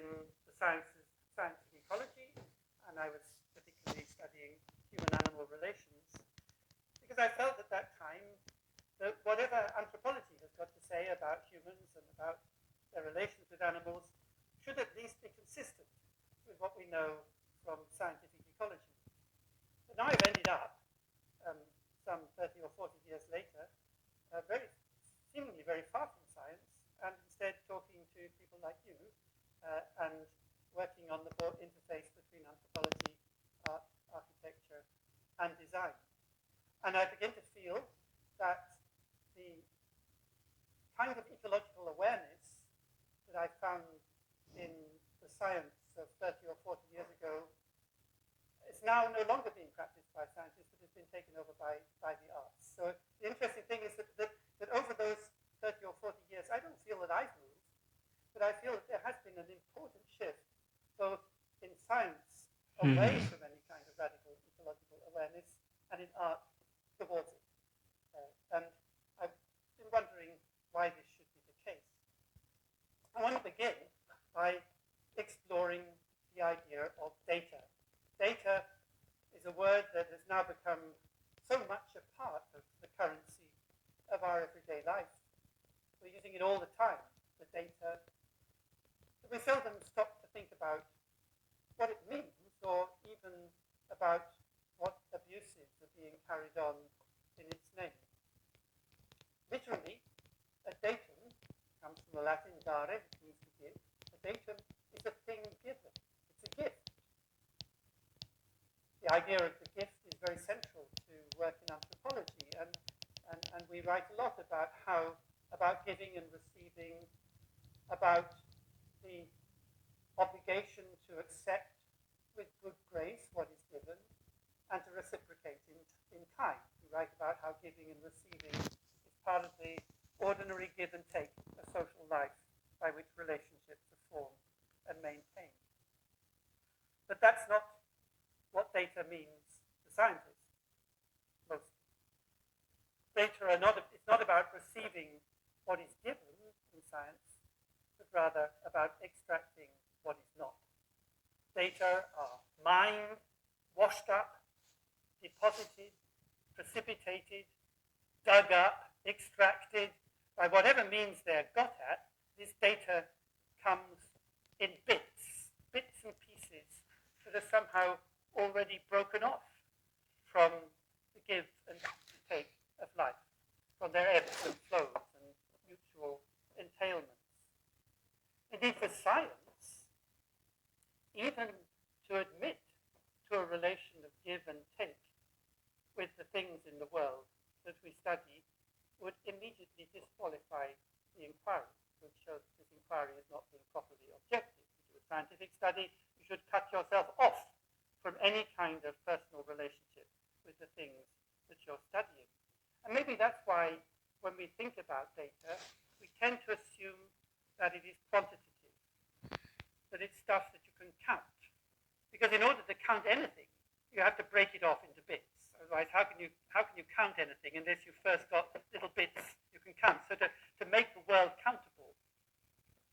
the science of ecology, and I was particularly studying human-animal relations, because I felt at that time that whatever anthropology has got to say about humans and about their relations with animals should at least be consistent with what we know from scientific ecology. But now I've ended up, some 30 or 40 years later, seemingly very far from science, and instead talking to people like you and working on the interface between anthropology, art, architecture, and design. And I begin to feel that the kind of ecological awareness that I found in the science of 30 or 40 years ago is now no longer being practiced by scientists, but has been taken over by the arts. So the interesting thing is that over those 30 or 40 years, I don't feel that I've moved, but I feel that there has been an important shift, both in science away from any kind of radical ecological awareness, and in art towards it. And I've been wondering why this should be the case. I want to begin by exploring the idea of data. Data is a word that has now become so much a part of the currency of our everyday life. We're using it all the time, the data. But we seldom stop to think about what it means, or even about what abuses are being carried on in its name. Literally, a datum comes from the Latin dare, which means to give. A datum is a thing given. It's a gift. The idea of the gift is very central to work in anthropology, and we write a lot about giving and receiving, about the obligation to accept with good grace what is given, and to reciprocate in kind. We write about how giving and receiving is part of the ordinary give and take of social life by which relationships are formed and maintained. But that's not what data means to scientists, mostly. Data it's not about receiving what is given in science, but rather about extracting what is not. Data are mined, washed up, deposited, precipitated, dug up, extracted. By whatever means they're got at, this data comes in bits and pieces that are somehow already broken off from the give and take of life, from their ebbs and flows and mutual entailments. Indeed, for science, even to admit to a relation of give and take with the things in the world that we study would immediately disqualify the inquiry, which shows that this inquiry is not being properly objective. If you do a scientific study, you should cut yourself off from any kind of personal relationship with the things that you're studying. And maybe that's why when we think about data, we tend to assume that it is quantitative, that it's stuff that you can count. Because in order to count anything, you have to break it off into bits. Otherwise, how can you count anything unless you've first got little bits you can count? So to make the world countable,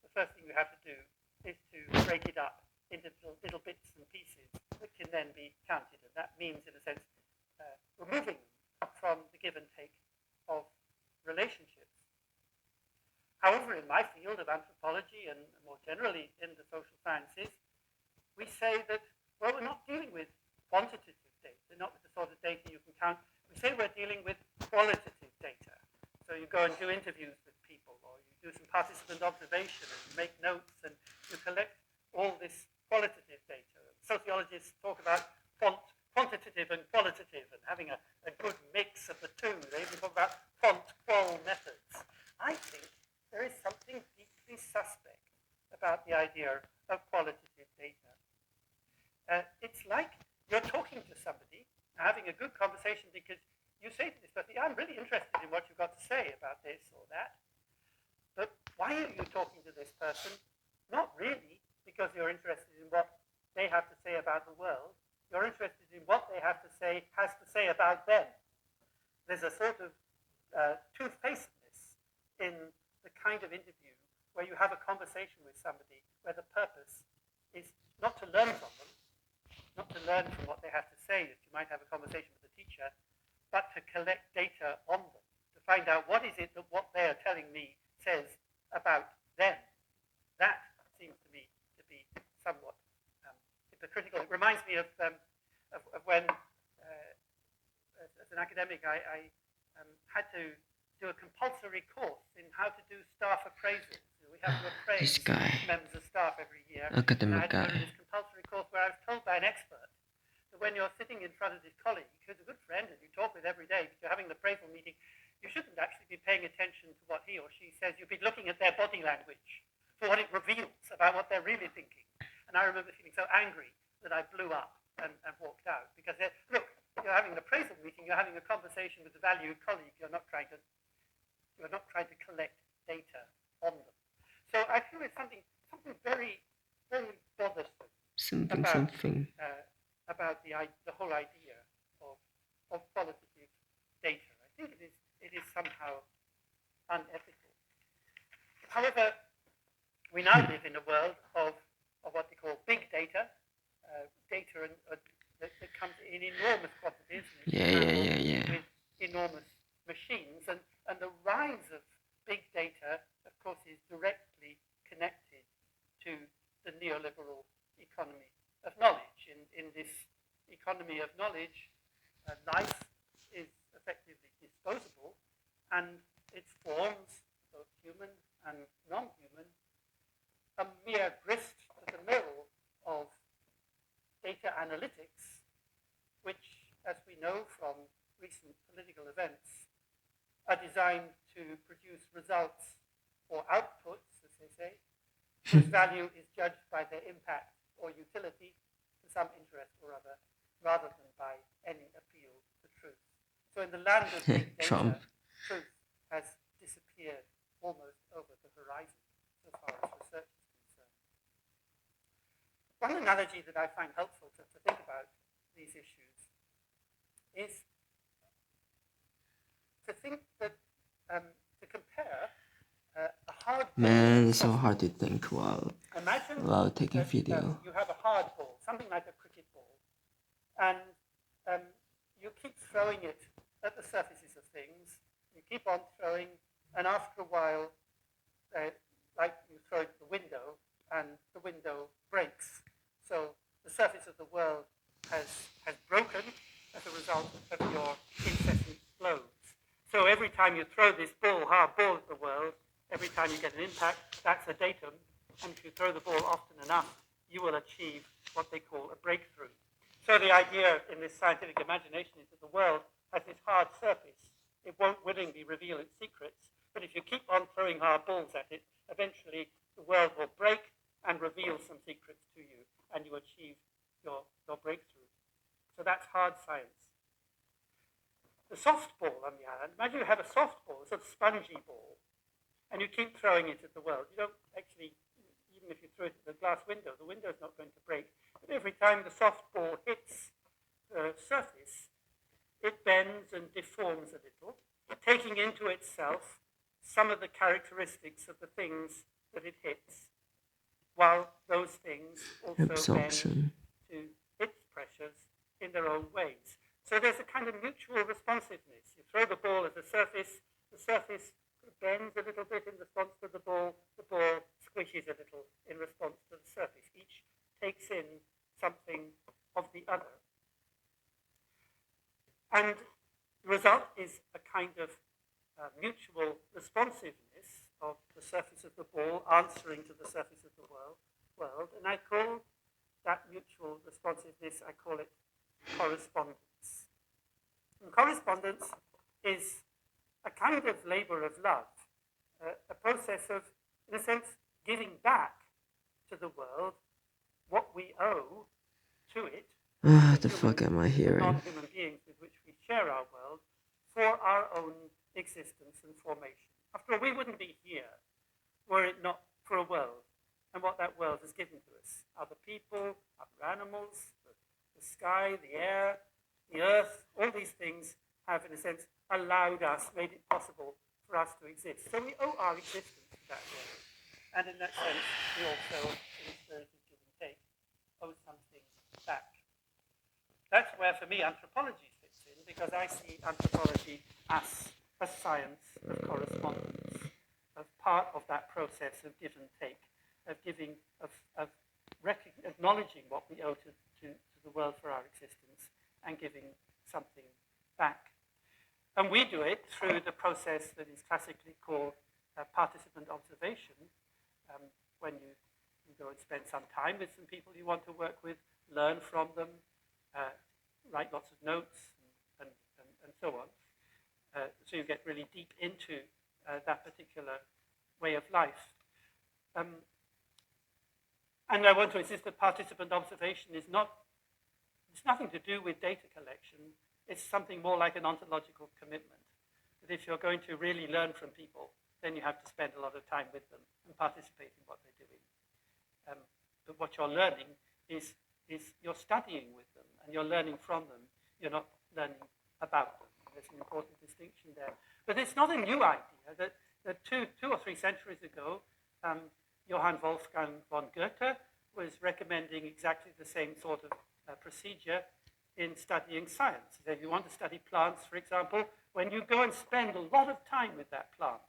the first thing you have to do is to break it up into little bits and pieces that can then be counted. And that means, in a sense, removing from the give and take of relationships. However, in my field of anthropology and more generally in the social sciences, we say that, well, we're not dealing with quantitative data, not with the sort of data you can count. We say we're dealing with qualitative data. So you go and do interviews with people, or you do some participant observation, and you make notes, and you collect all this qualitative data. Sociologists talk about quantitative and qualitative, and having a good mix of the two. They even talk about quant-qual methods. I think there is something deeply suspect about the idea of qualitative data. It's like you're talking to somebody, having a good conversation, because you say to this person, yeah, I'm really interested in what you've got to say about this or that. But why are you talking to this person? Not really because you're interested in what they have to say about the world. You're interested in what they has to say about them. There's a sort of two-facedness in the kind of interview where you have a conversation with somebody where the purpose is not to learn from them, not to learn from what they have to say, as you might have a conversation with a teacher, but to collect data on them, to find out what is it that what they are telling me says about them. That seems to me to be somewhat hypocritical. It reminds me of when, as an academic, I had to do a compulsory course in how to do staff appraisals. We have to appraise members of staff every year. And I had to go to this compulsory course where I was told by an expert that when you're sitting in front of this colleague, who's a good friend and you talk with every day, but you're having an appraisal meeting, you shouldn't actually be paying attention to what he or she says. You'd be looking at their body language for what it reveals about what they're really thinking. And I remember feeling so angry that I blew up and walked out. Because, look, you're having an appraisal meeting, you're having a conversation with a valued colleague, you're not trying to collect data on them. So I feel it's something very, very bothersome about the whole idea of qualitative data. I think it is somehow unethical. However, we now live in a world of what they call big data, data that comes in enormous quantities, with enormous machines, and the rise of big data, of course, is directly connected to the neoliberal economy of knowledge. In this economy of knowledge, life is effectively disposable, and its forms, both human and non-human, a mere grist to the mill of data analytics, which, as we know from recent political events, are designed to produce results or outputs, as they say, whose value is judged by their impact or utility to some interest or other, rather than by any appeal to truth. So in the land of big data, truth has disappeared almost over the horizon, so far as research is concerned. One analogy that I find helpful to think about these issues is to think that, to compare a hard ball. Man, it's so hard to think while taking video. You have a hard ball, something like a cricket ball, and you keep throwing it at the surfaces of things. You keep on throwing, and after a while, like you throw it at the window, and the window breaks. So the surface of the world has broken as a result of your incessant blows. So every time you throw this hard ball at the world, every time you get an impact, that's a datum. And if you throw the ball often enough, you will achieve what they call a breakthrough. So the idea in this scientific imagination is that the world has this hard surface. It won't willingly reveal its secrets, but if you keep on throwing hard balls at it, eventually the world will break and reveal some secrets to you, and you achieve your breakthrough. So that's hard science. The soft ball, on the other hand, imagine you have a soft ball, a sort of spongy ball, and you keep throwing it at the world. You don't actually, even if you throw it at the glass window, the window is not going to break. But every time the soft ball hits the surface, it bends and deforms a little, taking into itself some of the characteristics of the things that it hits, while those things also bend to its pressures in their own ways. So there's a kind of mutual responsiveness. You throw the ball at the surface bends a little bit in response to the ball squishes a little in response to the surface. Each takes in something of the other. And the result is a kind of mutual responsiveness of the surface of the ball answering to the surface of the world. And I call that mutual responsiveness, I call it correspondence. And correspondence is a kind of labor of love, a process of, in a sense, giving back to the world what we owe to it. What the fuck am I hearing? Non-human beings with which we share our world for our own existence and formation. After all, we wouldn't be here were it not for a world and what that world has given to us. Other people, other animals, the sky, the air, the earth, all these things have, in a sense, allowed us, made it possible for us to exist. So we owe our existence to that world. And in that sense, we also, in the spirit of give and take, owe something back. That's where, for me, anthropology fits in, because I see anthropology as a science of correspondence, as part of that process of give and take, of giving, of acknowledging what we owe to the world for our existence, and giving something back. And we do it through the process that is classically called participant observation, when you go and spend some time with some people you want to work with, learn from them, write lots of notes, and so on. So you get really deep into that particular way of life. And I want to insist that participant observation it's nothing to do with data collection. It's something more like an ontological commitment. That if you're going to really learn from people, then you have to spend a lot of time with them and participate in what they're doing. But what you're learning is you're studying with them and you're learning from them. You're not learning about them. There's an important distinction there. But it's not a new idea. That two or three centuries ago, Johann Wolfgang von Goethe was recommending exactly the same sort of procedure in studying science. So if you want to study plants, for example, when you go and spend a lot of time with that plant,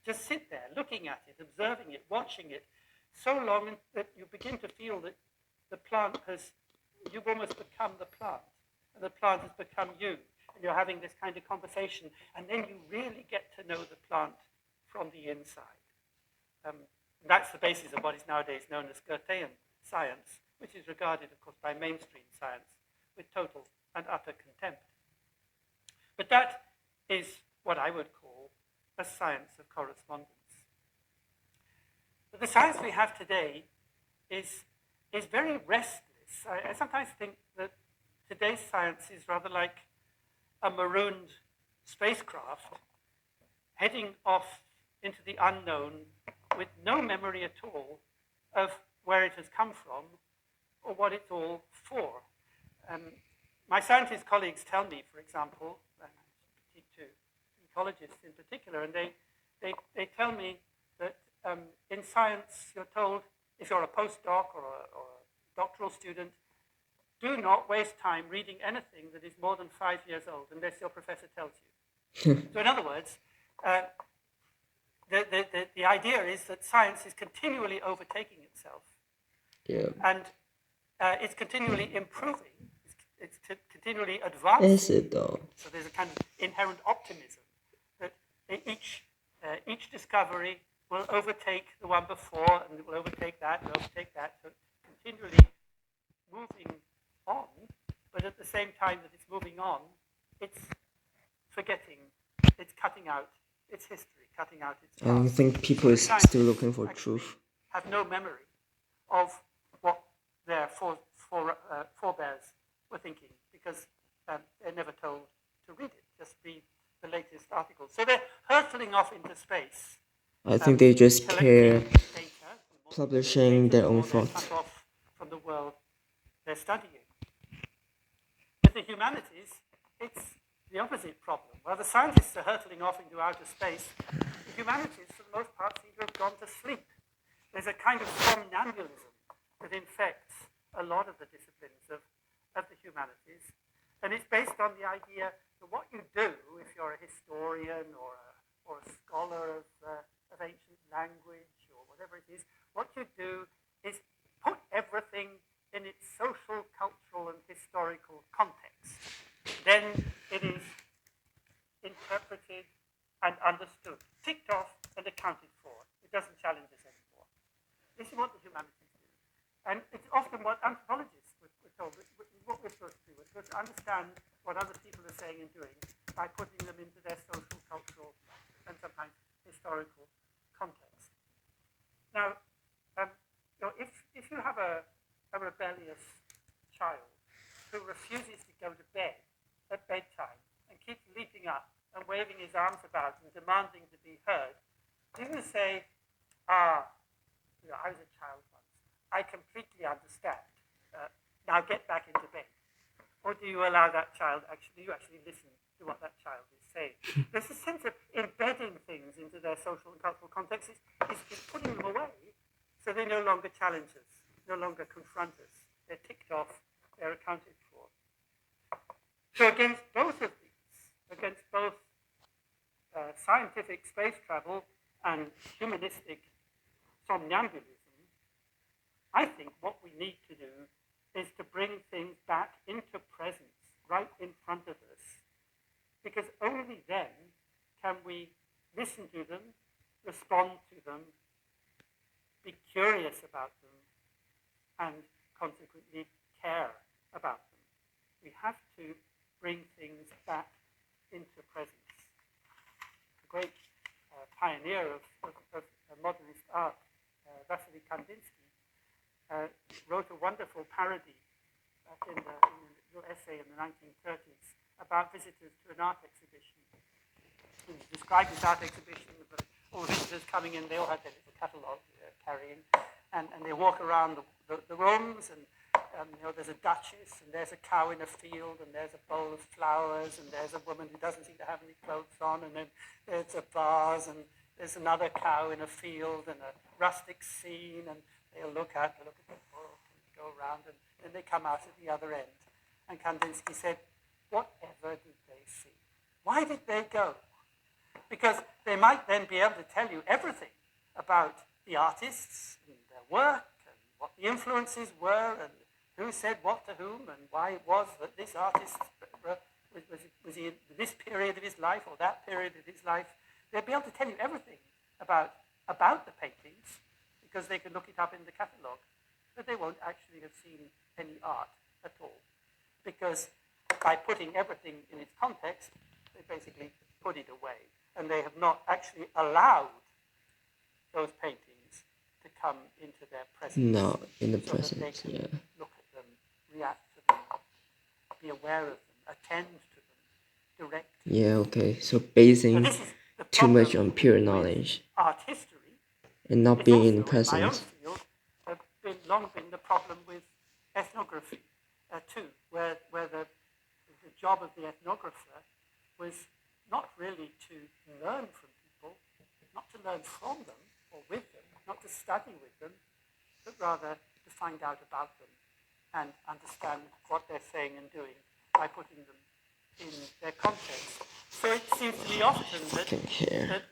just sit there looking at it, observing it, watching it, so long that you begin to feel that the plant you've almost become the plant, and the plant has become you, and you're having this kind of conversation, and then you really get to know the plant from the inside. That's the basis of what is nowadays known as Goethean science, which is regarded, of course, by mainstream science with total and utter contempt. But that is what I would call a science of correspondence. But the science we have today is very restless. I sometimes think that today's science is rather like a marooned spacecraft heading off into the unknown with no memory at all of where it has come from or what it's all for. My scientist colleagues tell me, for example, and I speak to ecologists in particular, and they tell me that in science you're told, if you're a postdoc or a doctoral student, do not waste time reading anything that is more than 5 years old unless your professor tells you. So in other words, the idea is that science is continually overtaking itself. Yeah. And it's continually improving. It's continually advancing. Is it though? So there's a kind of inherent optimism that each discovery will overtake the one before, and it will overtake that, and overtake that. So continually moving on, but at the same time that it's moving on, it's forgetting, it's cutting out its history, cutting out its past. I think people is still looking for truth. Have no memory of what their forebears were thinking, because they're never told to read it, just read the latest articles. So they're hurtling off into space. I think they just care data, publishing their own cut thought. off from the world they're studying. With the humanities, it's the opposite problem. While the scientists are hurtling off into outer space, the humanities, for the most part, seem to have gone to sleep. There's a kind of somnambulism that infects a lot of the disciplines of the humanities. And it's based on the idea that what you do, if you're a historian or a scholar of ancient language or whatever it is, what you do is put everything in its social, cultural, and historical context. Then it is interpreted and understood, ticked off and accounted for. It doesn't challenge us anymore. This is what the humanities do. And it's often what anthropologists were told. What we're supposed to do is to understand what other people are saying and doing by putting them into their social, cultural, and sometimes historical context. Now, if you have a rebellious child who refuses to go to bed at bedtime and keeps leaping up and waving his arms about and demanding to be heard, you can say, I was a child once. I completely understand. Now get back into bed. or do you allow that child you actually listen to what that child is saying? There's a sense of embedding things into their social and cultural context is putting them away, so they no longer challenge us, no longer confront us. They're ticked off, they're accounted for. So against both of these, against both scientific space travel and humanistic somnambulism, I think what we need to do is to bring things back into presence, right in front of us, because only then can we listen to them, respond to them, be curious about them, and consequently care about them. We have to bring things back into presence. A great pioneer of modernist art, Vasily Kandinsky, wrote a wonderful parody back in a little essay in the 1930s about visitors to an art exhibition. He described this art exhibition with all the visitors coming in. They all had their little catalogue carrying, and they walk around the rooms, and there's a duchess, and there's a cow in a field, and there's a bowl of flowers, and there's a woman who doesn't seem to have any clothes on, and then there's a vase, and there's another cow in a field, and a rustic scene, and they'll look at the book, and go around, and then they come out at the other end. And Kandinsky said, whatever did they see? Why did they go? Because they might then be able to tell you everything about the artists and their work, and what the influences were, and who said what to whom, and why it was that this artist was he in this period of his life or that period of his life. They'd be able to tell you everything about the paintings, because they could look it up in the catalogue, but they won't actually have seen any art at all. Because by putting everything in its context, they basically put it away. And they have not actually allowed those paintings to come into their presence. No, in the so presence, that they can yeah. look at them, react to them, be aware of them, attend to them, direct. Yeah, okay. So basing too much on pure with knowledge art history, and not it's being also, in the in my own present. field, long been the problem with ethnography too, where the job of the ethnographer was not really to learn from people, not to learn from them or with them, not to study with them, but rather to find out about them and understand what they're saying and doing by putting them in their context. So it seems to me often that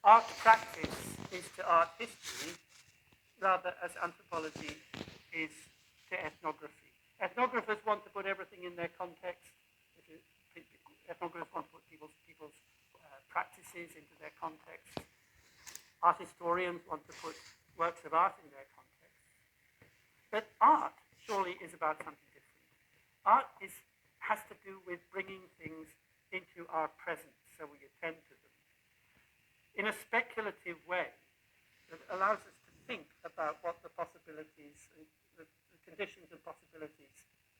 art practice is to art history, rather as anthropology is to ethnography. Ethnographers want to put everything in their context. Ethnographers want to put people's practices into their context. Art historians want to put works of art in their context. But art surely is about something different. Art has to do with bringing things into our presence so we attend to them in a speculative way that allows us to think about what the possibilities, the conditions and possibilities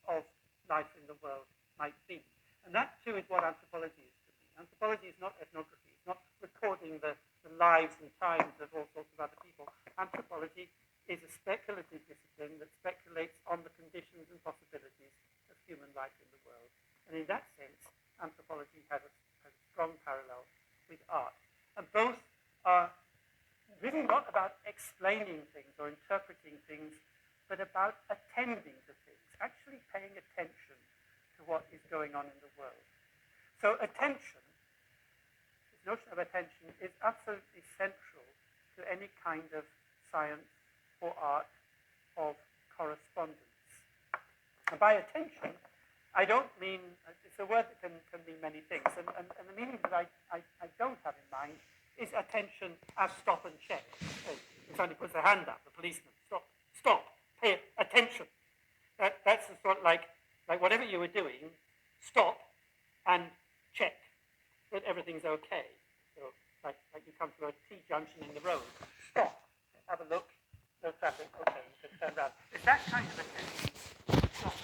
of life in the world might be. And that too is what anthropology is to me. Anthropology is not ethnography. It's not recording the lives and times of all sorts of other people. Anthropology is a speculative discipline that speculates on the conditions and possibilities of human life in the world. And in that sense, anthropology has a strong parallel with art. And both are really not about explaining things or interpreting things, but about attending to things, actually paying attention to what is going on in the world. So attention, this notion of attention, is absolutely central to any kind of science or art of correspondence. And by attention, I don't mean, it's a word that can mean many things, and the meaning that I don't have in mind is attention as stop and check. If somebody puts their hand up, the policeman, stop, pay attention. That's the sort of like whatever you were doing, stop and check that everything's okay. So like you come to a T-junction in the road, stop, have a look, no traffic, okay, you can turn around. It's that kind of attention. Stop.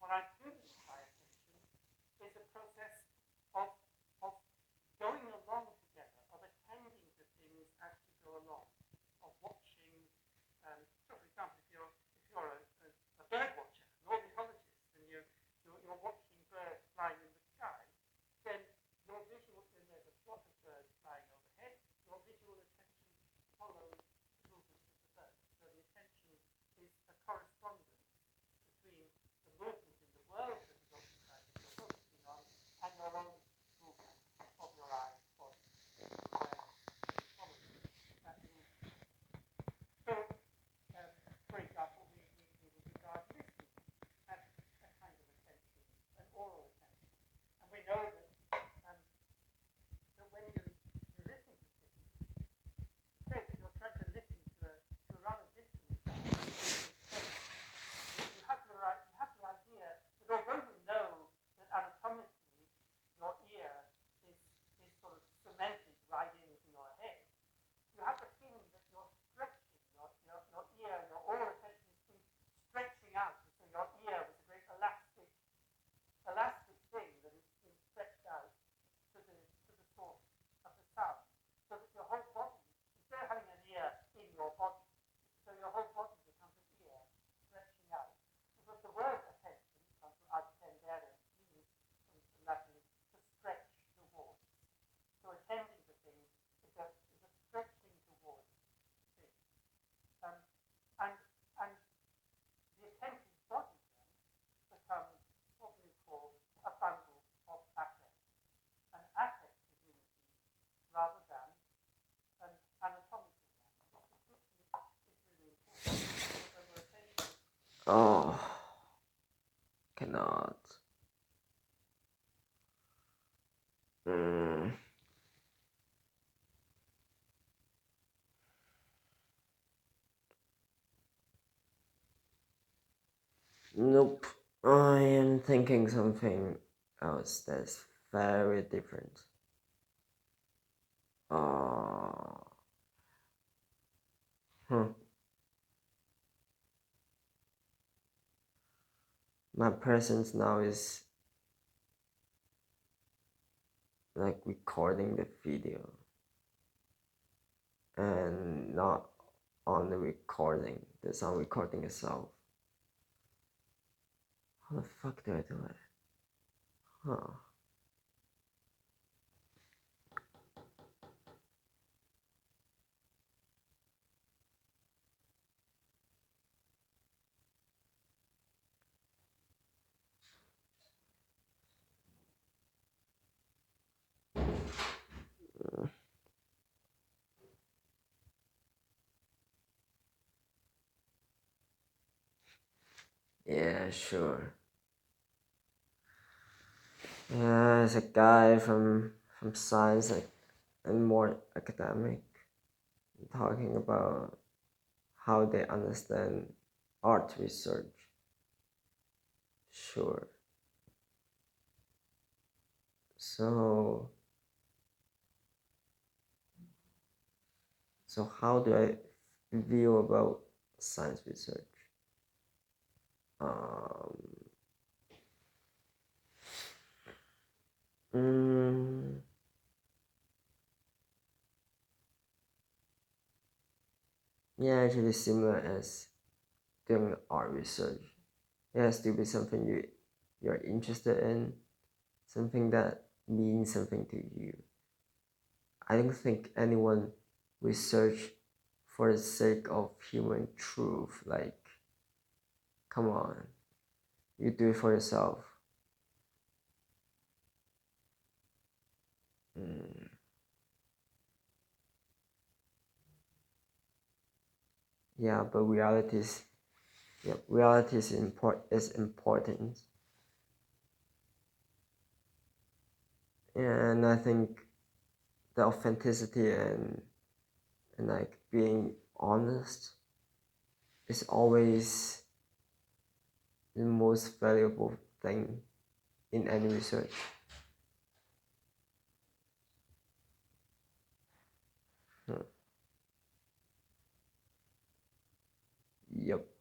What I do mean by attention is a process of going along together, of attending to things as you go along, of watching. So, for example, if you're a bird watcher, and all Oh, cannot. Mm. Nope. I am thinking something else that's very different. Uh, hmm. My presence now is like recording the video and not on the recording, the sound recording itself. How the fuck do I do it? Huh. Yeah, sure. Yeah, it's a guy from science and more academic talking about how they understand art research. Sure. So how do I view about science research? Um, mm, yeah, actually similar as doing art research. It has to be something you're interested in, something that means something to you. I don't think anyone research for the sake of human truth. Like, come on, you do it for yourself. Mm. Yeah, but reality is important, and I think the authenticity and like being honest is always the most valuable thing in any research. Hmm. Yep.